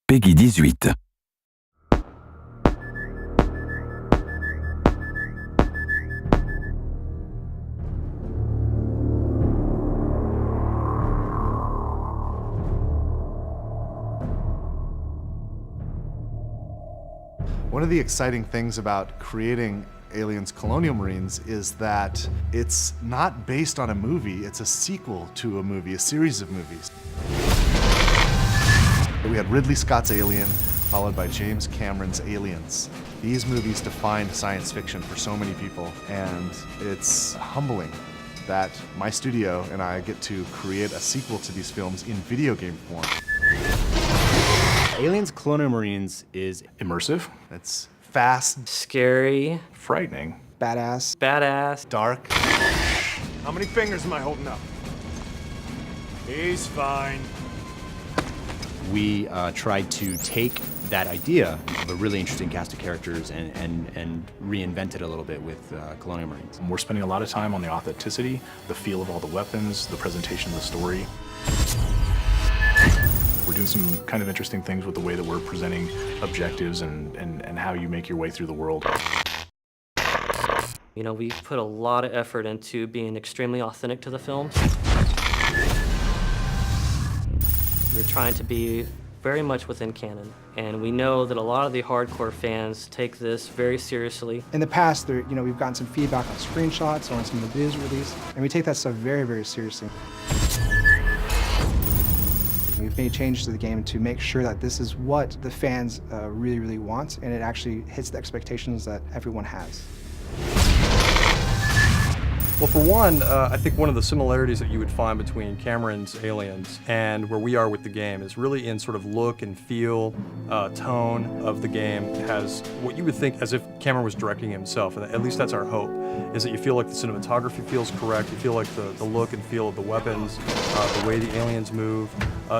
Peggy 18. One of the exciting things about creating Aliens Colonial Marines is that it's not based on a movie, it's a sequel to a movie, a series of movies. We had Ridley Scott's Alien, followed by James Cameron's Aliens. These movies defined science fiction for so many people, and it's humbling that my studio and I get to create a sequel to these films in video game form. Aliens Colonial Marines is immersive, It's fast, Scary, frightening, badass, dark. How many fingers am I holding up? He's fine. we tried to take that idea of a really interesting cast of characters and reinvent it a little bit with Colonial Marines. We're spending a lot of time on the authenticity, the feel of all the weapons, the presentation of the story. We're doing some kind of interesting things with the way that we're presenting objectives and how you make your way through the world. You know, we put a lot of effort into being extremely authentic to the films. We're trying to be very much within canon, and we know that a lot of the hardcore fans take this very seriously. In the past, we've gotten some feedback on screenshots or on some of the videos released, and we take that stuff very, very seriously. We've made changes to the game to make sure that this is what the fans really, really want, and it actually hits the expectations that everyone has. Well, for one, I think one of the similarities that you would find between Cameron's Aliens and where we are with the game is really in sort of look and feel, tone of the game. It has what you would think as if Cameron was directing himself, and at least that's our hope, is that you feel like the cinematography feels correct, you feel like the look and feel of the weapons, the way the aliens move,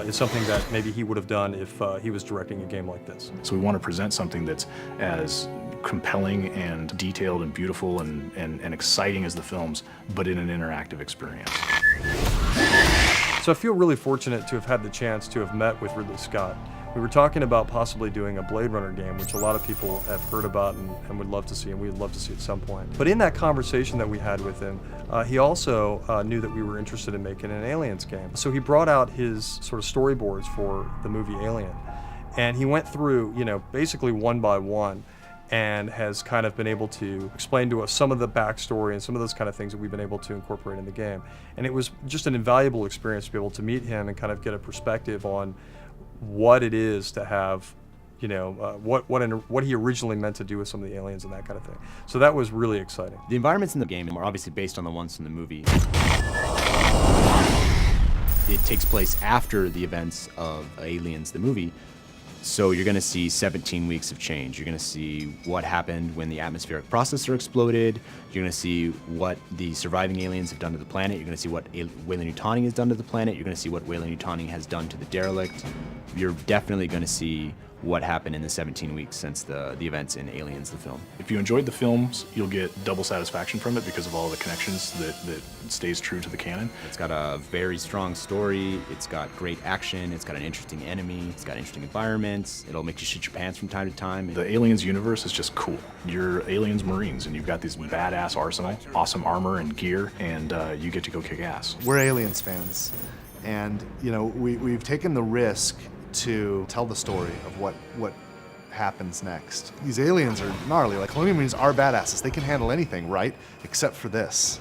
is something that maybe he would have done if he was directing a game like this. So we want to present something that's as compelling and detailed and beautiful and exciting as the films, but in an interactive experience. So I feel really fortunate to have had the chance to have met with Ridley Scott. We were talking about possibly doing a Blade Runner game, which a lot of people have heard about and would love to see, and we would love to see at some point. But in that conversation that we had with him, he also knew that we were interested in making an Aliens game. So he brought out his sort of storyboards for the movie Alien, and he went through, basically one by one, and has kind of been able to explain to us some of the backstory and some of those kind of things that we've been able to incorporate in the game. And it was just an invaluable experience to be able to meet him and kind of get a perspective on what it is to have, what he originally meant to do with some of the aliens and that kind of thing. So that was really exciting. The environments in the game are obviously based on the ones in the movie. It takes place after the events of Aliens, the movie. So you're going to see 17 weeks of change. You're going to see what happened when the atmospheric processor exploded. You're going to see what the surviving aliens have done to the planet. You're going to see what Weyland-Yutani has done to the planet. You're going to see what Weyland-Yutani has done to the derelict. You're definitely going to see what happened in the 17 weeks since the events in Aliens, the film. If you enjoyed the films, you'll get double satisfaction from it because of all the connections that stays true to the canon. It's got a very strong story, it's got great action, it's got an interesting enemy, it's got interesting environments, it'll make you shit your pants from time to time. The Aliens universe is just cool. You're Aliens Marines and you've got these badass arsenal, awesome armor and gear, and you get to go kick ass. We're Aliens fans, and we've taken the risk to tell the story of what happens next. These aliens are gnarly. Like, Colonial Marines are badasses. They can handle anything, right? Except for this.